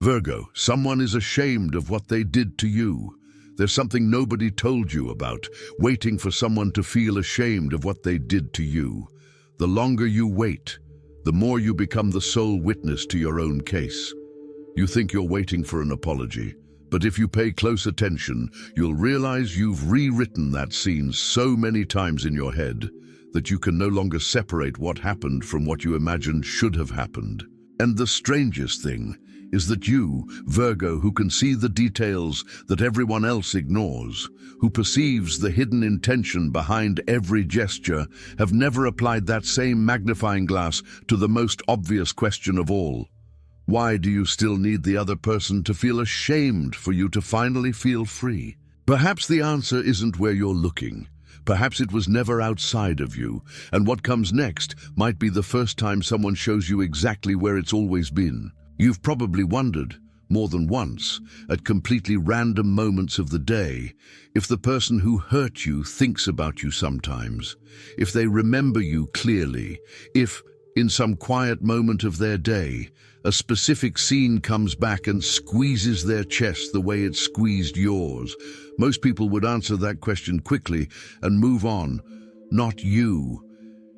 Virgo, someone is ashamed of what they did to you. There's something nobody told you about, waiting for someone to feel ashamed of what they did to you. The longer you wait, the more you become the sole witness to your own case. You think you're waiting for an apology, but if you pay close attention, you'll realize you've rewritten that scene so many times in your head that you can no longer separate what happened from what you imagined should have happened. And the strangest thing is that you, Virgo, who can see the details that everyone else ignores, who perceives the hidden intention behind every gesture, have never applied that same magnifying glass to the most obvious question of all. Why do you still need the other person to feel ashamed for you to finally feel free? Perhaps the answer isn't where you're looking. Perhaps it was never outside of you, and what comes next might be the first time someone shows you exactly where it's always been. You've probably wondered, more than once, at completely random moments of the day, if the person who hurt you thinks about you sometimes, if they remember you clearly, if, in some quiet moment of their day, a specific scene comes back and squeezes their chest the way it squeezed yours. Most people would answer that question quickly and move on. Not you.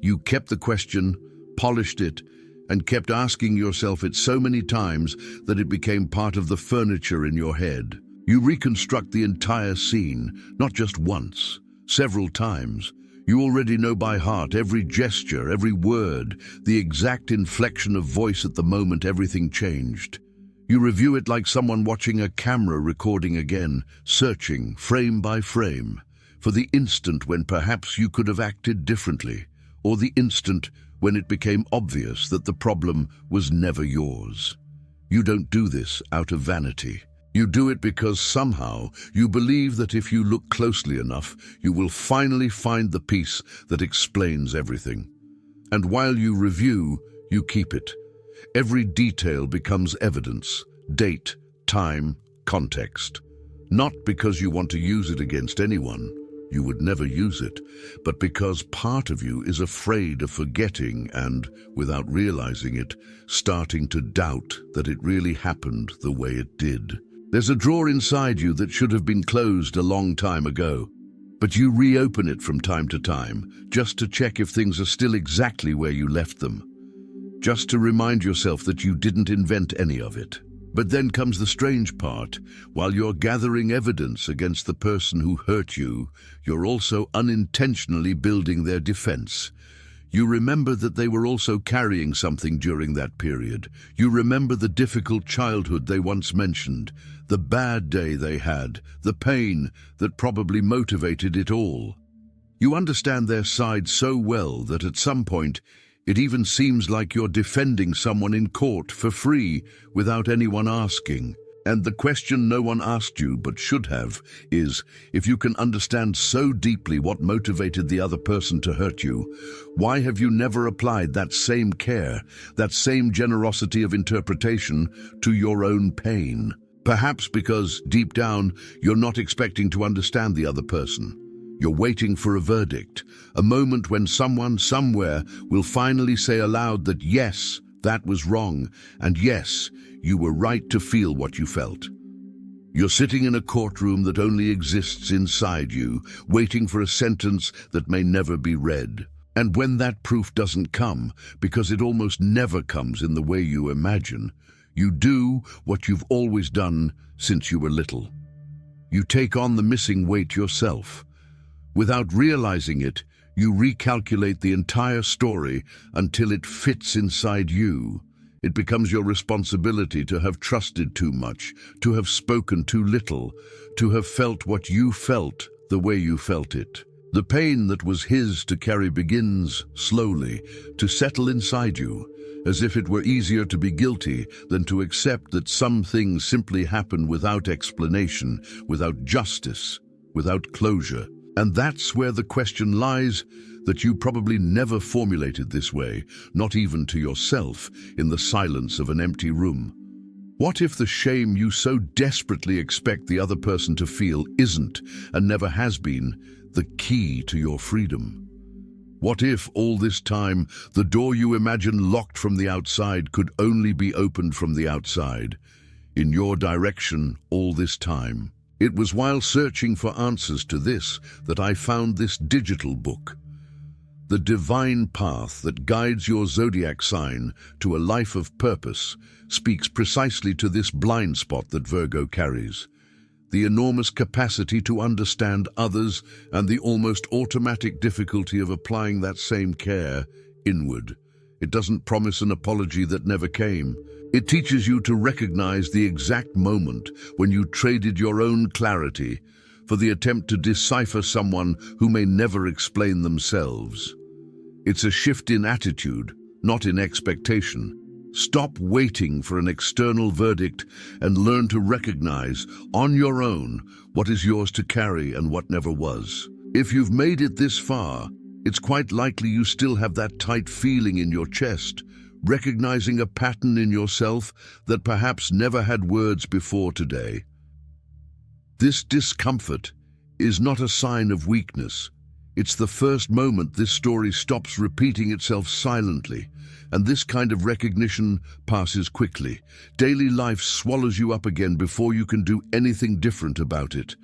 You kept the question, polished it, and kept asking yourself it so many times that it became part of the furniture in your head. You reconstruct the entire scene, not just once, several times. You already know by heart every gesture, every word, the exact inflection of voice at the moment everything changed. You review it like someone watching a camera recording again, searching, frame by frame, for the instant when perhaps you could have acted differently, or the instant when it became obvious that the problem was never yours. You don't do this out of vanity. You do it because somehow you believe that if you look closely enough, you will finally find the piece that explains everything. And while you review, you keep it. Every detail becomes evidence, date, time, context. Not because you want to use it against anyone, you would never use it, but because part of you is afraid of forgetting and, without realizing it, starting to doubt that it really happened the way it did. There's a drawer inside you that should have been closed a long time ago, but you reopen it from time to time, just to check if things are still exactly where you left them. Just to remind yourself that you didn't invent any of it. But then comes the strange part. While you're gathering evidence against the person who hurt you, you're also unintentionally building their defense. You remember that they were also carrying something during that period. You remember the difficult childhood they once mentioned, the bad day they had, the pain that probably motivated it all. You understand their side so well that at some point, it even seems like you're defending someone in court for free without anyone asking. And the question no one asked you but should have is, if you can understand so deeply what motivated the other person to hurt you, why have you never applied that same care, that same generosity of interpretation to your own pain? Perhaps because, deep down, you're not expecting to understand the other person. You're waiting for a verdict, a moment when someone somewhere will finally say aloud that yes, that was wrong, and yes, you were right to feel what you felt. You're sitting in a courtroom that only exists inside you, waiting for a sentence that may never be read. And when that proof doesn't come, because it almost never comes in the way you imagine, you do what you've always done since you were little. You take on the missing weight yourself. Without realizing it, you recalculate the entire story until it fits inside you. It becomes your responsibility to have trusted too much, to have spoken too little, to have felt what you felt the way you felt it. The pain that was his to carry begins, slowly, to settle inside you, as if it were easier to be guilty than to accept that some things simply happen without explanation, without justice, without closure. And that's where the question lies that you probably never formulated this way, not even to yourself, in the silence of an empty room. What if the shame you so desperately expect the other person to feel isn't, and never has been, the key to your freedom? What if, all this time, the door you imagine locked from the outside could only be opened from the outside? in your direction all this time. It was while searching for answers to this that I found this digital book. The divine path that guides your zodiac sign to a life of purpose speaks precisely to this blind spot that Virgo carries. The enormous capacity to understand others and the almost automatic difficulty of applying that same care inward. It doesn't promise an apology that never came. It teaches you to recognize the exact moment when you traded your own clarity for the attempt to decipher someone who may never explain themselves. It's a shift in attitude, not in expectation. Stop waiting for an external verdict and learn to recognize, on your own, what is yours to carry and what never was. If you've made it this far, it's quite likely you still have that tight feeling in your chest, recognizing a pattern in yourself that perhaps never had words before today. This discomfort is not a sign of weakness. It's the first moment this story stops repeating itself silently, and this kind of recognition passes quickly. Daily life swallows you up again before you can do anything different about it.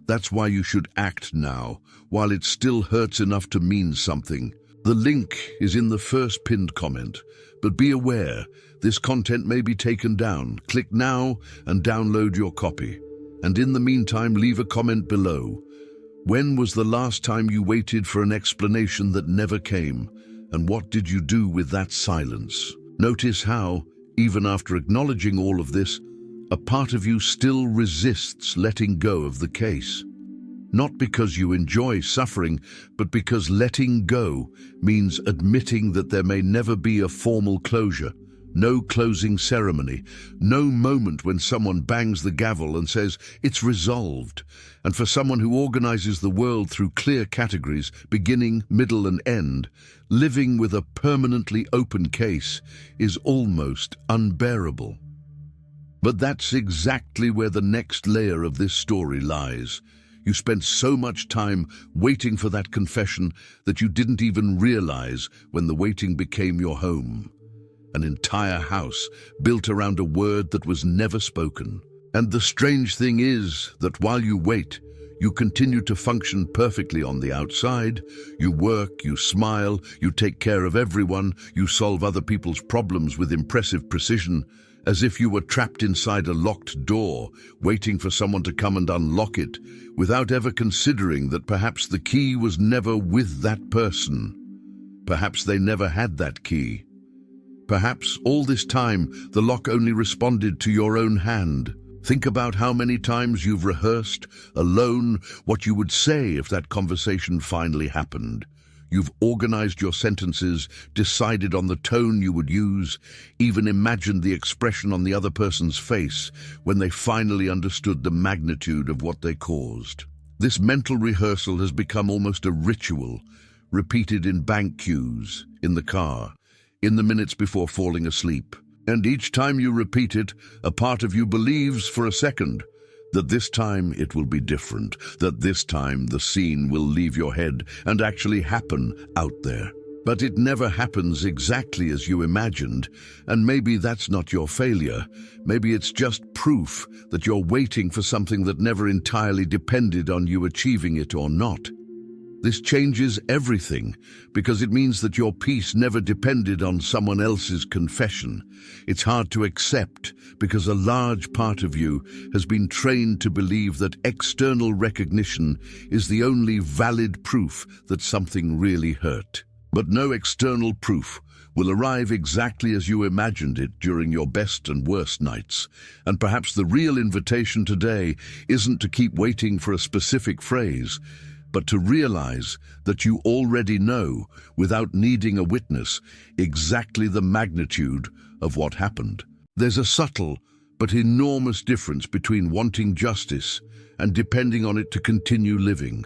That's why you should act now, while it still hurts enough to mean something. The link is in the first pinned comment, but be aware, this content may be taken down. Click now and download your copy. And in the meantime, leave a comment below. When was the last time you waited for an explanation that never came? And what did you do with that silence? Notice how, even after acknowledging all of this, a part of you still resists letting go of the case. Not because you enjoy suffering, but because letting go means admitting that there may never be a formal closure, no closing ceremony, no moment when someone bangs the gavel and says, "It's resolved." And for someone who organizes the world through clear categories, beginning, middle, and end, living with a permanently open case is almost unbearable. But that's exactly where the next layer of this story lies. You spent so much time waiting for that confession that you didn't even realize when the waiting became your home. An entire house built around a word that was never spoken. And the strange thing is that while you wait, you continue to function perfectly on the outside. You work, you smile, you take care of everyone, you solve other people's problems with impressive precision, as if you were trapped inside a locked door, waiting for someone to come and unlock it, without ever considering that perhaps the key was never with that person. Perhaps they never had that key. Perhaps all this time the lock only responded to your own hand. Think about how many times you've rehearsed, alone, what you would say if that conversation finally happened. You've organized your sentences, decided on the tone you would use, even imagined the expression on the other person's face when they finally understood the magnitude of what they caused. This mental rehearsal has become almost a ritual, repeated in bank queues, in the car, in the minutes before falling asleep. And each time you repeat it, a part of you believes for a second that this time it will be different, that this time the scene will leave your head and actually happen out there. But it never happens exactly as you imagined, and maybe that's not your failure. Maybe it's just proof that you're waiting for something that never entirely depended on you achieving it or not. This changes everything, because it means that your peace never depended on someone else's confession. It's hard to accept, because a large part of you has been trained to believe that external recognition is the only valid proof that something really hurt. But no external proof will arrive exactly as you imagined it during your best and worst nights. And perhaps the real invitation today isn't to keep waiting for a specific phrase, but to realize that you already know, without needing a witness, exactly the magnitude of what happened. There's a subtle but enormous difference between wanting justice and depending on it to continue living.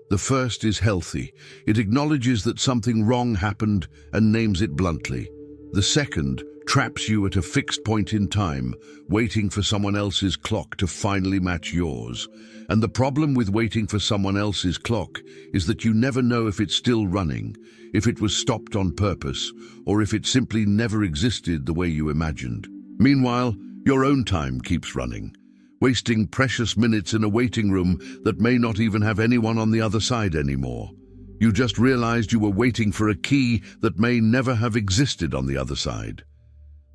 The first is healthy. It acknowledges that something wrong happened and names it bluntly. The second traps you at a fixed point in time, waiting for someone else's clock to finally match yours. And the problem with waiting for someone else's clock is that you never know if it's still running, if it was stopped on purpose, or if it simply never existed the way you imagined. Meanwhile, Your own time keeps running, wasting precious minutes in a waiting room that may not even have anyone on the other side anymore. You just realized you were waiting for a key that may never have existed on the other side.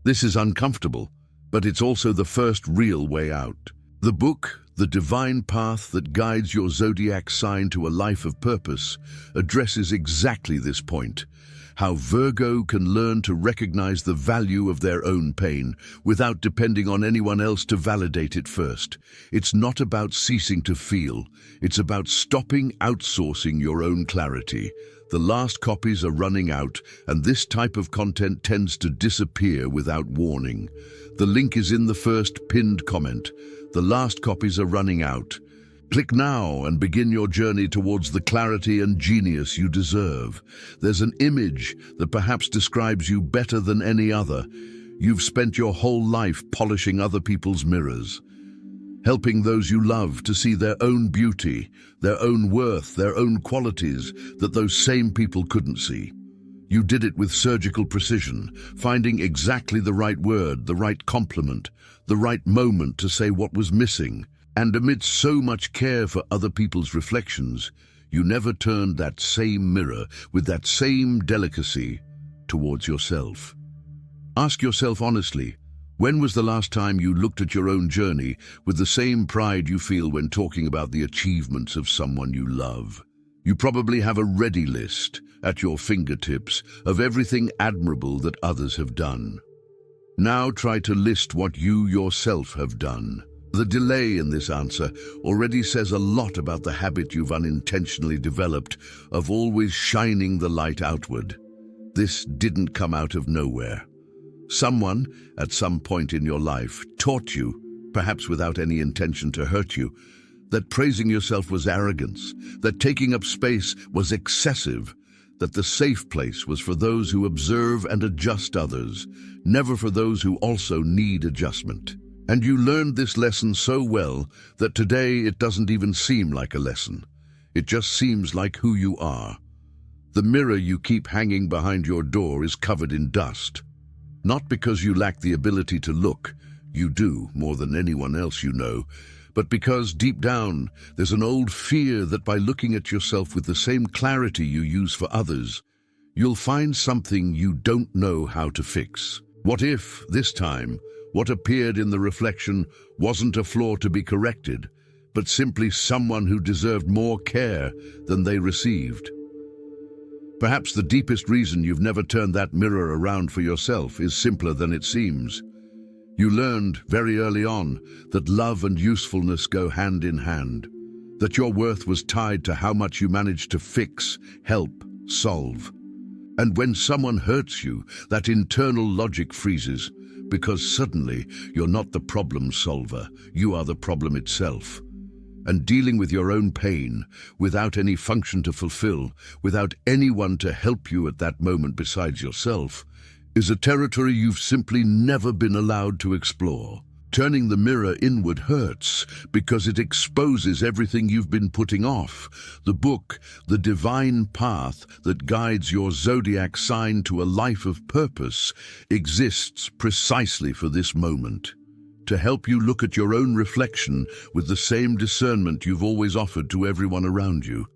This is uncomfortable, but it's also the first real way out. The book, The Divine Path That Guides Your Zodiac Sign to a Life of Purpose, addresses exactly this point: how Virgo can learn to recognize the value of their own pain without depending on anyone else to validate it first. It's not about ceasing to feel, it's about stopping outsourcing your own clarity. The last copies are running out, and this type of content tends to disappear without warning. The link is in the first pinned comment. The last copies are running out. Click now and begin your journey towards the clarity and genius you deserve. There's an image that perhaps describes you better than any other. You've spent your whole life polishing other people's mirrors, helping those you love to see their own beauty, their own worth, their own qualities that those same people couldn't see. You did it with surgical precision, finding exactly the right word, the right compliment, the right moment to say what was missing. And amidst so much care for other people's reflections, you never turned that same mirror with that same delicacy towards yourself. Ask yourself honestly, when was the last time you looked at your own journey with the same pride you feel when talking about the achievements of someone you love? You probably have a ready list at your fingertips of everything admirable that others have done. Now try to list what you yourself have done. The delay in this answer already says a lot about the habit you've unintentionally developed of always shining the light outward. This didn't come out of nowhere. Someone, at some point in your life, taught you, perhaps without any intention to hurt you, that praising yourself was arrogance, that taking up space was excessive, that the safe place was for those who observe and adjust others, never for those who also need adjustment. And you learned this lesson so well that today it doesn't even seem like a lesson. It just seems like who you are. The mirror you keep hanging behind your door is covered in dust. Not because you lack the ability to look, you do more than anyone else you know, but because deep down there's an old fear that by looking at yourself with the same clarity you use for others, you'll find something you don't know how to fix. What if, this time, what appeared in the reflection wasn't a flaw to be corrected, but simply someone who deserved more care than they received? Perhaps the deepest reason you've never turned that mirror around for yourself is simpler than it seems. You learned very early on that love and usefulness go hand in hand, that your worth was tied to how much you managed to fix, help, solve. And when someone hurts you, that internal logic freezes, because suddenly you're not the problem solver, you are the problem itself. And dealing with your own pain, without any function to fulfill, without anyone to help you at that moment besides yourself, is a territory you've simply never been allowed to explore. Turning the mirror inward hurts because it exposes everything you've been putting off. The book, The Divine Path That Guides Your Zodiac Sign to a Life of Purpose, exists precisely for this moment, to help you look at your own reflection with the same discernment you've always offered to everyone around you,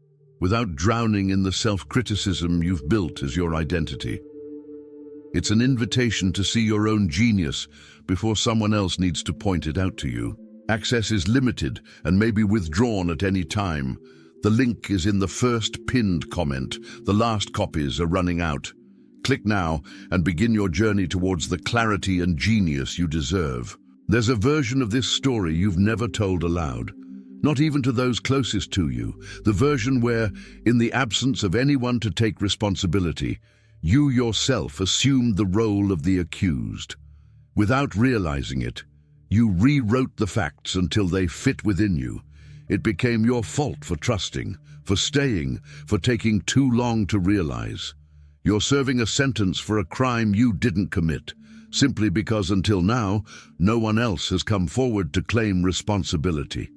without drowning in the self-criticism you've built as your identity. It's an invitation to see your own genius before someone else needs to point it out to you. Access is limited and may be withdrawn at any time. The link is in the first pinned comment. The last copies are running out. Click now and begin your journey towards the clarity and genius you deserve. There's a version of this story you've never told aloud, not even to those closest to you, the version where, in the absence of anyone to take responsibility, you yourself assumed the role of the accused. Without realizing it, you rewrote the facts until they fit within you. It became your fault for trusting, for staying, for taking too long to realize. You're serving a sentence for a crime you didn't commit, simply because until now, no one else has come forward to claim responsibility.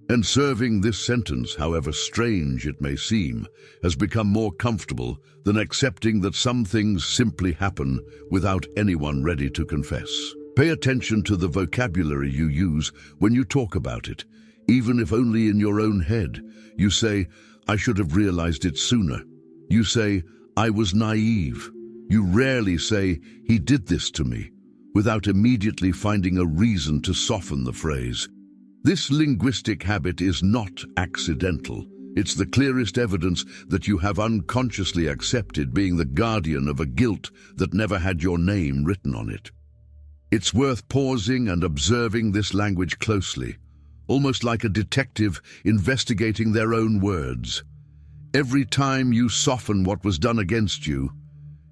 And serving this sentence, however strange it may seem, has become more comfortable than accepting that some things simply happen without anyone ready to confess. Pay attention to the vocabulary you use when you talk about it, even if only in your own head. You say, "I should have realized it sooner." You say, "I was naive." You rarely say, "He did this to me," without immediately finding a reason to soften the phrase. This linguistic habit is not accidental. It's the clearest evidence that you have unconsciously accepted being the guardian of a guilt that never had your name written on it. It's worth pausing and observing this language closely, almost like a detective investigating their own words. Every time you soften what was done against you,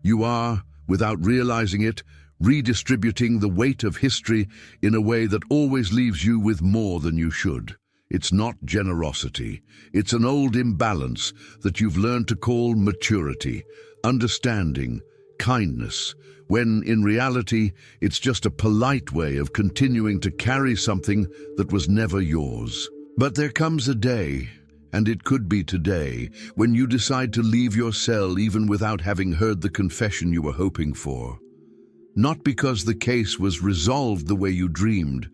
you are, without realizing it, redistributing the weight of history in a way that always leaves you with more than you should. It's not generosity. It's an old imbalance that you've learned to call maturity, understanding, kindness, when in reality it's just a polite way of continuing to carry something that was never yours. But there comes a day, and it could be today, when you decide to leave your cell even without having heard the confession you were hoping for. Not because the case was resolved the way you dreamed,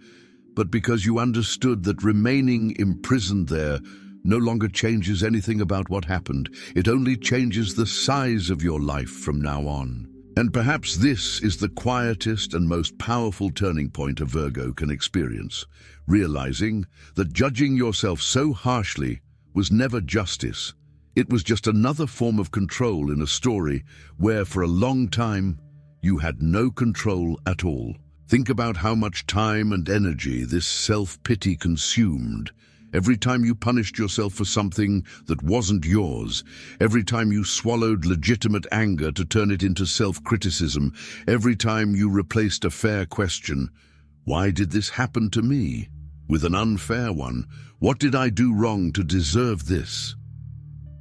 but because you understood that remaining imprisoned there no longer changes anything about what happened. It only changes the size of your life from now on. And perhaps this is the quietest and most powerful turning point a Virgo can experience, realizing that judging yourself so harshly was never justice. It was just another form of control in a story where, for a long time, you had no control at all. Think about how much time and energy this self-pity consumed. Every time you punished yourself for something that wasn't yours, every time you swallowed legitimate anger to turn it into self-criticism, every time you replaced a fair question, "Why did this happen to me?" with an unfair one, "What did I do wrong to deserve this?"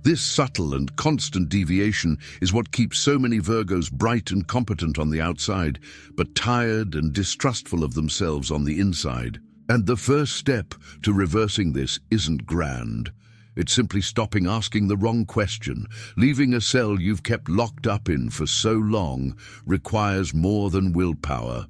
This subtle and constant deviation is what keeps so many Virgos bright and competent on the outside, but tired and distrustful of themselves on the inside. And the first step to reversing this isn't grand. It's simply stopping asking the wrong question. Leaving a cell you've kept locked up in for so long requires more than willpower.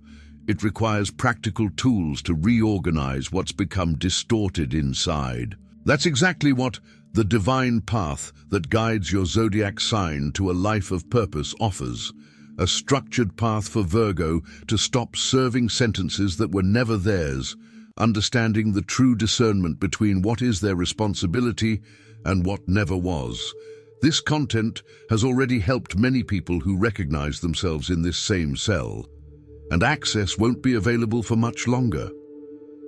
It requires practical tools to reorganize what's become distorted inside. That's exactly what the divine path that guides your zodiac sign to a life of purpose offers. A structured path for Virgo to stop serving sentences that were never theirs, understanding the true discernment between what is their responsibility and what never was. This content has already helped many people who recognize themselves in this same cell, and access won't be available for much longer.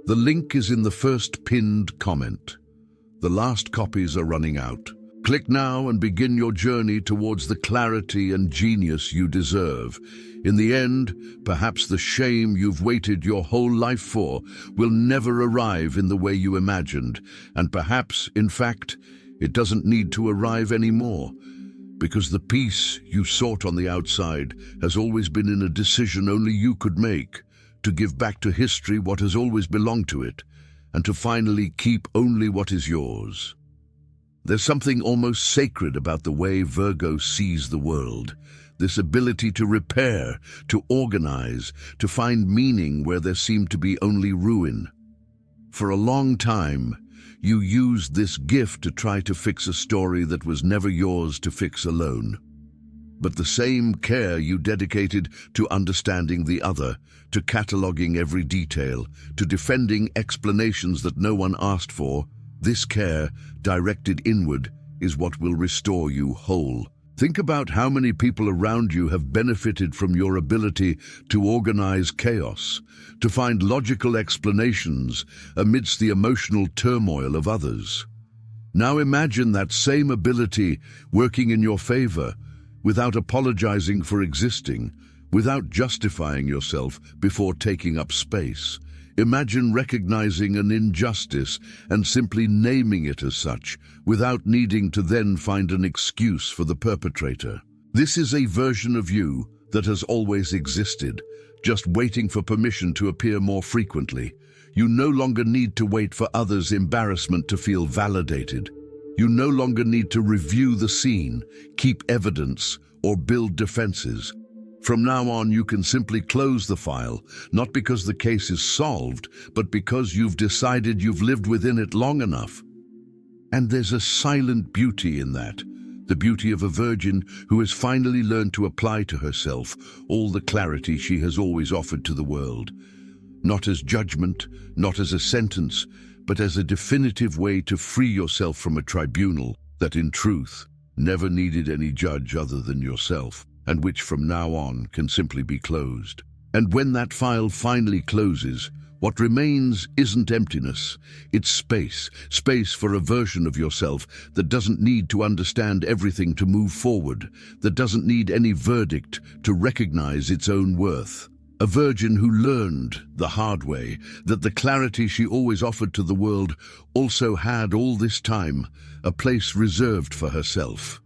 The link is in the first pinned comment. The last copies are running out. Click now and begin your journey towards the clarity and genius you deserve. In the end, perhaps the shame you've waited your whole life for will never arrive in the way you imagined, and perhaps, in fact, it doesn't need to arrive anymore, because the peace you sought on the outside has always been in a decision only you could make, to give back to history what has always belonged to it, and to finally keep only what is yours. There's something almost sacred about the way Virgo sees the world, this ability to repair, to organize, to find meaning where there seemed to be only ruin. For a long time, you used this gift to try to fix a story that was never yours to fix alone. But the same care you dedicated to understanding the other, to cataloging every detail, to defending explanations that no one asked for, this care, directed inward, is what will restore you whole. Think about how many people around you have benefited from your ability to organize chaos, to find logical explanations amidst the emotional turmoil of others. Now imagine that same ability working in your favor, without apologizing for existing, without justifying yourself before taking up space. Imagine recognizing an injustice and simply naming it as such, without needing to then find an excuse for the perpetrator. This is a version of you that has always existed, just waiting for permission to appear more frequently. You no longer need to wait for others' embarrassment to feel validated. You no longer need to review the scene, keep evidence, or build defenses. From now on, you can simply close the file, not because the case is solved, but because you've decided you've lived within it long enough. And there's a silent beauty in that, the beauty of a virgin who has finally learned to apply to herself all the clarity she has always offered to the world. Not as judgment, not as a sentence, but as a definitive way to free yourself from a tribunal that, in truth, never needed any judge other than yourself, and which from now on can simply be closed. And when that file finally closes, what remains isn't emptiness, it's space. Space for a version of yourself that doesn't need to understand everything to move forward, that doesn't need any verdict to recognize its own worth. A virgin who learned the hard way that the clarity she always offered to the world also had all this time a place reserved for herself.